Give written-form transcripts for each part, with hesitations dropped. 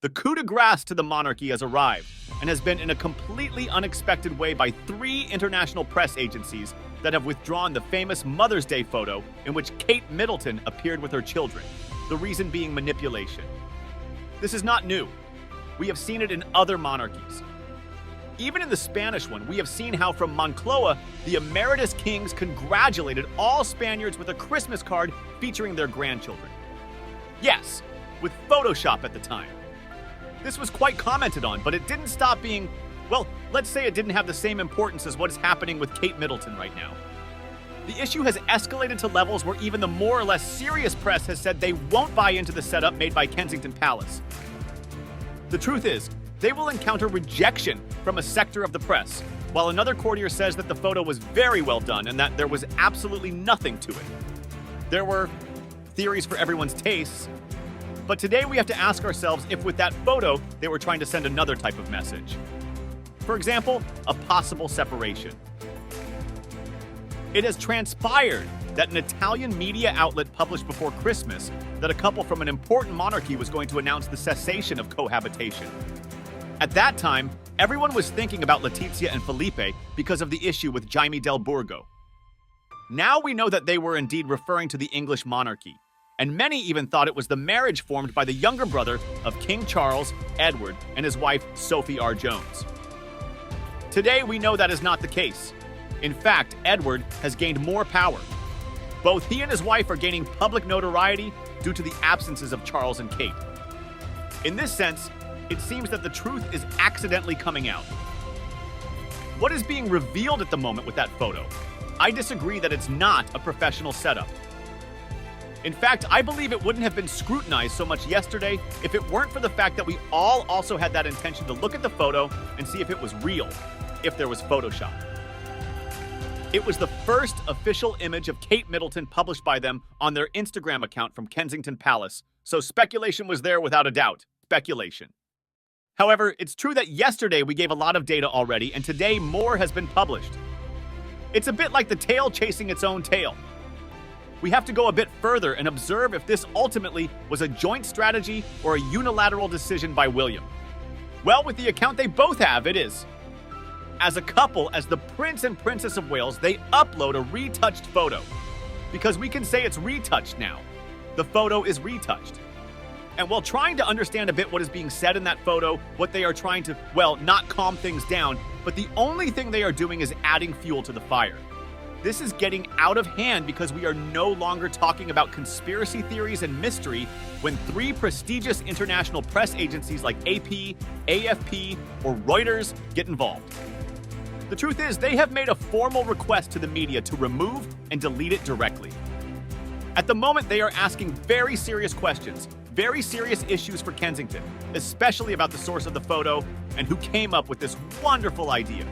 The coup de grace to the monarchy has arrived and has been in a completely unexpected way by 3 international press agencies that have withdrawn the famous Mother's Day photo in which Kate Middleton appeared with her children, the reason being manipulation. This is not new. We have seen it in other monarchies. Even in the Spanish one, we have seen how from Moncloa, the emeritus kings congratulated all Spaniards with a Christmas card featuring their grandchildren. Yes, with Photoshop at the time. This was quite commented on, but it didn't stop being, well, let's say it didn't have the same importance as what is happening with Kate Middleton right now. The issue has escalated to levels where even the more or less serious press has said they won't buy into the setup made by Kensington Palace. The truth is, they will encounter rejection from a sector of the press, while another courtier says that the photo was very well done and that there was absolutely nothing to it. There were theories for everyone's tastes, but today we have to ask ourselves if with that photo they were trying to send another type of message. For example, a possible separation. It has transpired that an Italian media outlet published before Christmas that a couple from an important monarchy was going to announce the cessation of cohabitation. At that time, everyone was thinking about Letizia and Felipe because of the issue with Jaime del Burgo. Now we know that they were indeed referring to the English monarchy, and many even thought it was the marriage formed by the younger brother of King Charles, Edward, and his wife, Sophie R. Jones. Today, we know that is not the case. In fact, Edward has gained more power. Both he and his wife are gaining public notoriety due to the absences of Charles and Kate. In this sense, it seems that the truth is accidentally coming out. What is being revealed at the moment with that photo? I disagree that it's not a professional setup. In fact, I believe it wouldn't have been scrutinized so much yesterday if it weren't for the fact that we all also had that intention to look at the photo and see if it was real, if there was Photoshop. It was the first official image of Kate Middleton published by them on their Instagram account from Kensington Palace, so speculation was there without a doubt. Speculation. However, it's true that yesterday we gave a lot of data already, and today more has been published. It's a bit like the tail chasing its own tail. We have to go a bit further and observe if this ultimately was a joint strategy or a unilateral decision by William. Well, with the account they both have, it is. As a couple, as the Prince and Princess of Wales, they upload a retouched photo. Because we can say it's retouched now. The photo is retouched. And while trying to understand a bit what is being said in that photo, what they are trying to, well, not calm things down, but the only thing they are doing is adding fuel to the fire. This is getting out of hand because we are no longer talking about conspiracy theories and mystery when 3 prestigious international press agencies like AP, AFP, or Reuters get involved. The truth is, they have made a formal request to the media to remove and delete it directly. At the moment, they are asking very serious questions, very serious issues for Kensington, especially about the source of the photo and who came up with this wonderful idea.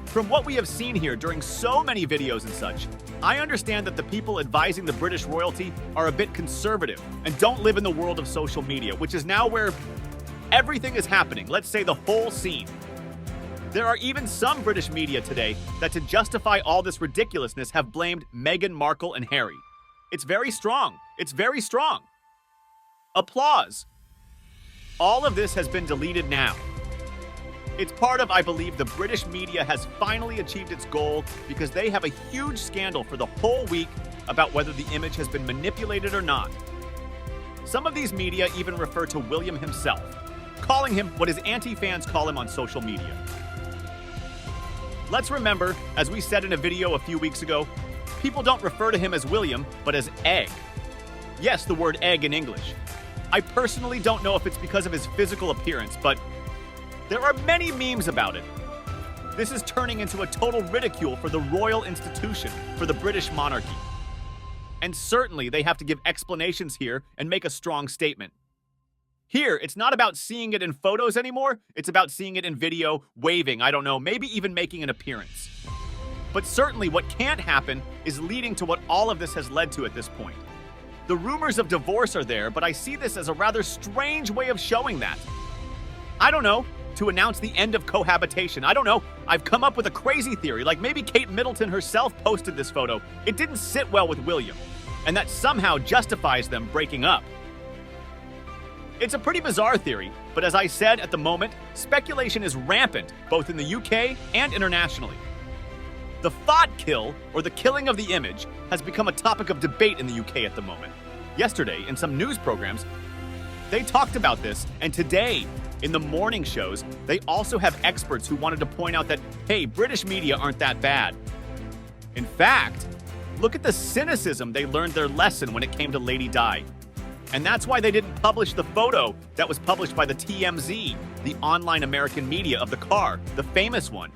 From what we have seen here during so many videos and such, I understand that the people advising the British royalty are a bit conservative and don't live in the world of social media, which is now where everything is happening, let's say the whole scene. There are even some British media today that, to justify all this ridiculousness, have blamed Meghan Markle and Harry. It's very strong. It's very strong. Applause. All of this has been deleted now. It's part of, I believe, the British media has finally achieved its goal because they have a huge scandal for the whole week about whether the image has been manipulated or not. Some of these media even refer to William himself, calling him what his anti-fans call him on social media. Let's remember, as we said in a video a few weeks ago, people don't refer to him as William, but as Egg. Yes, the word egg in English. I personally don't know if it's because of his physical appearance, but there are many memes about it. This is turning into a total ridicule for the royal institution, for the British monarchy. And certainly they have to give explanations here and make a strong statement. Here, it's not about seeing it in photos anymore, it's about seeing it in video, waving, I don't know, maybe even making an appearance. But certainly what can't happen is leading to what all of this has led to at this point. The rumors of divorce are there, but I see this as a rather strange way of showing that. I don't know, to announce the end of cohabitation. I don't know, I've come up with a crazy theory, like maybe Kate Middleton herself posted this photo. It didn't sit well with William, and that somehow justifies them breaking up. It's a pretty bizarre theory, but as I said at the moment, speculation is rampant both in the UK and internationally. The thought kill, or the killing of the image, has become a topic of debate in the UK at the moment. Yesterday, in some news programs, they talked about this, and today, in the morning shows, they also have experts who wanted to point out that, hey, British media aren't that bad. In fact, look at the cynicism they learned their lesson when it came to Lady Di. And that's why they didn't publish the photo that was published by the TMZ, the online American media of the car, the famous one.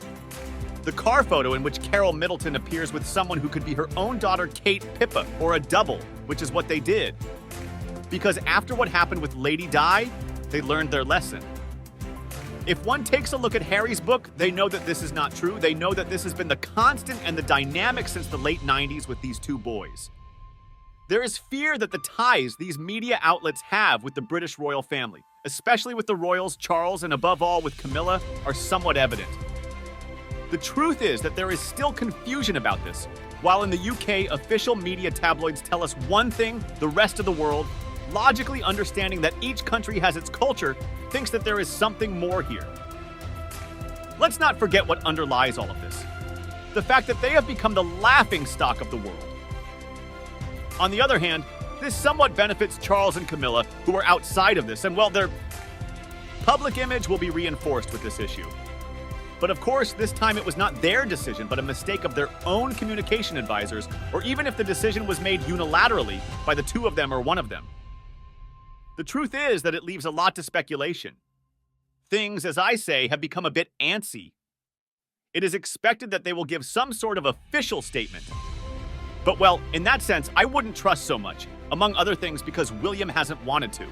The car photo in which Carol Middleton appears with someone who could be her own daughter Kate Pippa, or a double, which is what they did. Because after what happened with Lady Di, they learned their lesson. If one takes a look at Harry's book, they know that this is not true. They know that this has been the constant and the dynamic since the late 90s with these two boys. There is fear that the ties these media outlets have with the British royal family, especially with the royals, Charles, and above all with Camilla, are somewhat evident. The truth is that there is still confusion about this. While in the UK, official media tabloids tell us one thing, the rest of the world, logically understanding that each country has its culture, thinks that there is something more here. Let's not forget what underlies all of this. The fact that they have become the laughingstock of the world. On the other hand, this somewhat benefits Charles and Camilla, who are outside of this, and well, their public image will be reinforced with this issue. But of course, this time it was not their decision, but a mistake of their own communication advisors, or even if the decision was made unilaterally by the two of them or one of them. The truth is that it leaves a lot to speculation. Things, as I say, have become a bit antsy. It is expected that they will give some sort of official statement. But well, in that sense, I wouldn't trust so much, among other things because William hasn't wanted to.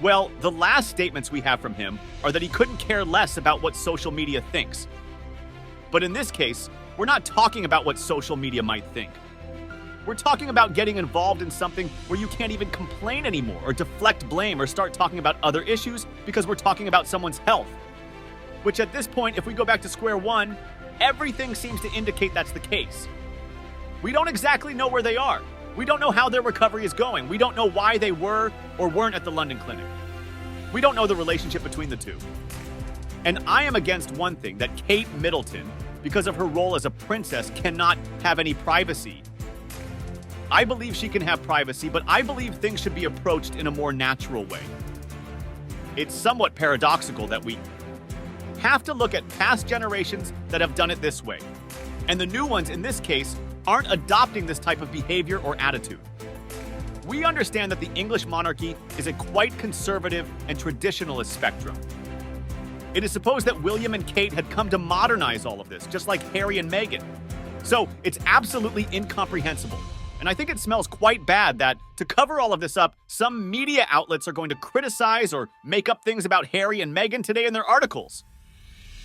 Well, the last statements we have from him are that he couldn't care less about what social media thinks. But in this case, we're not talking about what social media might think. We're talking about getting involved in something where you can't even complain anymore or deflect blame or start talking about other issues because we're talking about someone's health. Which at this point, if we go back to square one, everything seems to indicate that's the case. We don't exactly know where they are. We don't know how their recovery is going. We don't know why they were or weren't at the London clinic. We don't know the relationship between the two. And I am against one thing, that Kate Middleton, because of her role as a princess, cannot have any privacy. I believe she can have privacy, but I believe things should be approached in a more natural way. It's somewhat paradoxical that we have to look at past generations that have done it this way. And the new ones, in this case, aren't adopting this type of behavior or attitude. We understand that the English monarchy is a quite conservative and traditionalist spectrum. It is supposed that William and Kate had come to modernize all of this, just like Harry and Meghan. So it's absolutely incomprehensible. And I think it smells quite bad that, to cover all of this up, some media outlets are going to criticize or make up things about Harry and Meghan today in their articles.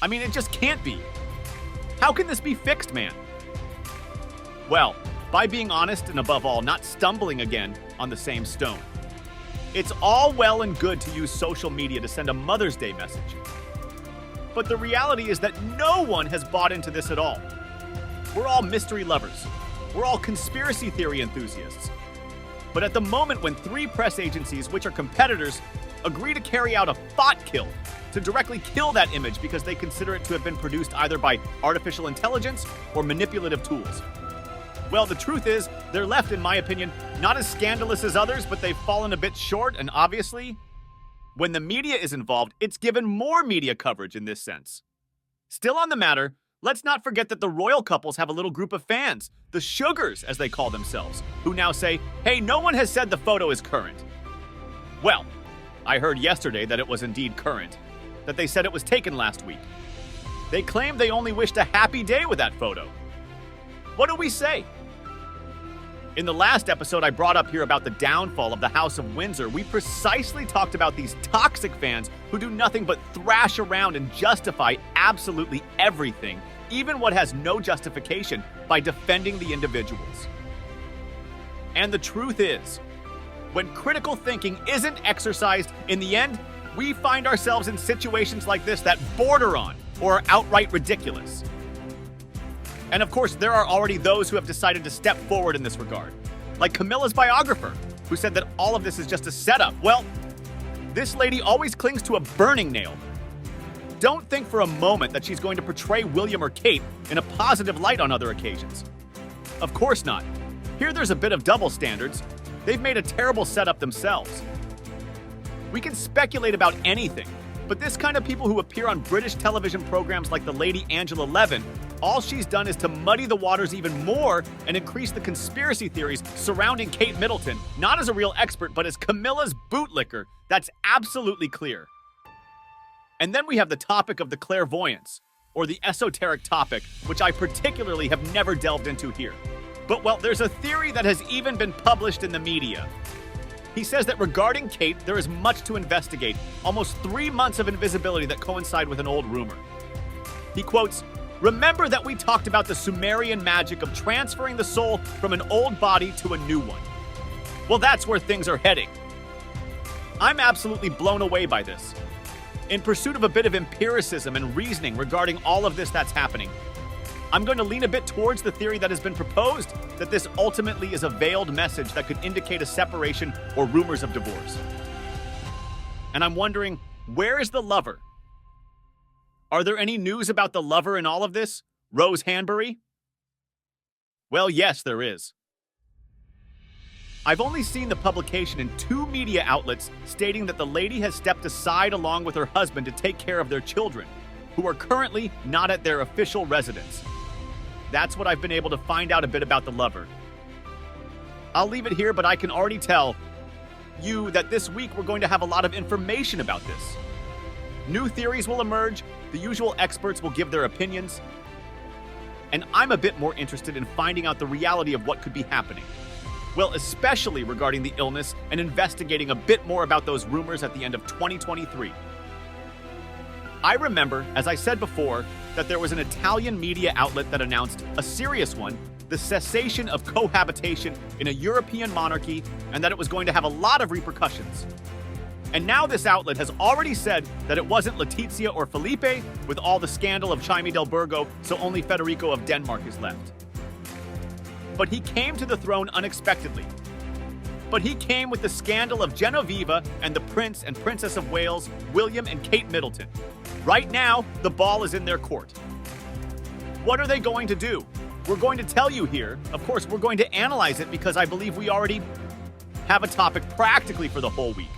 I mean, it just can't be. How can this be fixed, man? Well, by being honest and above all, not stumbling again on the same stone. It's all well and good to use social media to send a Mother's Day message. But the reality is that no one has bought into this at all. We're all mystery lovers. We're all conspiracy theory enthusiasts. But at the moment when 3 press agencies, which are competitors, agree to carry out a thought kill, to directly kill that image because they consider it to have been produced either by artificial intelligence or manipulative tools. Well, the truth is, they're left, in my opinion, not as scandalous as others, but they've fallen a bit short, and obviously, when the media is involved, it's given more media coverage in this sense. Still on the matter, let's not forget that the royal couples have a little group of fans, the Sugars, as they call themselves, who now say, hey, no one has said the photo is current. Well, I heard yesterday that it was indeed current, that they said it was taken last week. They claim they only wished a happy day with that photo. What do we say? In the last episode I brought up here about the downfall of the House of Windsor, we precisely talked about these toxic fans who do nothing but thrash around and justify absolutely everything, even what has no justification, by defending the individuals. And the truth is, when critical thinking isn't exercised, in the end, we find ourselves in situations like this that border on or are outright ridiculous. And of course, there are already those who have decided to step forward in this regard, like Camilla's biographer, who said that all of this is just a setup. Well, This lady always clings to a burning nail. Don't think for a moment that she's going to portray William or Kate in a positive light on other occasions. Of course not. Here there's a bit of double standards. They've made a terrible setup themselves. We can speculate about anything, but this kind of people who appear on British television programs like the Lady Angela Levin, all she's done is to muddy the waters even more and increase the conspiracy theories surrounding Kate Middleton, not as a real expert, but as Camilla's bootlicker. That's absolutely clear. And then we have the topic of the clairvoyance, or the esoteric topic, which I particularly have never delved into here. But well, there's a theory that has even been published in the media. He says that regarding Kate, there is much to investigate, almost 3 months of invisibility that coincide with an old rumor. He quotes, "Remember that we talked about the Sumerian magic of transferring the soul from an old body to a new one. Well, that's where things are heading." I'm absolutely blown away by this. In pursuit of a bit of empiricism and reasoning regarding all of this that's happening, I'm going to lean a bit towards the theory that has been proposed, that this ultimately is a veiled message that could indicate a separation or rumors of divorce. And I'm wondering, where is the lover? Are there any news about the lover in all of this? Rose Hanbury? Well, yes, there is. I've only seen the publication in 2 media outlets stating that the lady has stepped aside along with her husband to take care of their children, who are currently not at their official residence. That's what I've been able to find out a bit about the lover. I'll leave it here, but I can already tell you that this week we're going to have a lot of information about this. New theories will emerge, the usual experts will give their opinions, and I'm a bit more interested in finding out the reality of what could be happening. Well, especially regarding the illness and investigating a bit more about those rumors at the end of 2023. I remember, as I said before, that there was an Italian media outlet that announced, a serious one, the cessation of cohabitation in a European monarchy, and that it was going to have a lot of repercussions. And now this outlet has already said that it wasn't Letizia or Felipe with all the scandal of Jaime del Burgo, so only Federico of Denmark is left. But he came to the throne unexpectedly. But he came with the scandal of Genoveva and the Prince and Princess of Wales, William and Kate Middleton. Right now, the ball is in their court. What are they going to do? We're going to tell you here. Of course, we're going to analyze it because I believe we already have a topic practically for the whole week.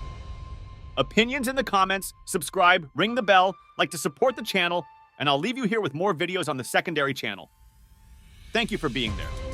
Opinions in the comments, subscribe, ring the bell, like to support the channel, and I'll leave you here with more videos on the secondary channel. Thank you for being there.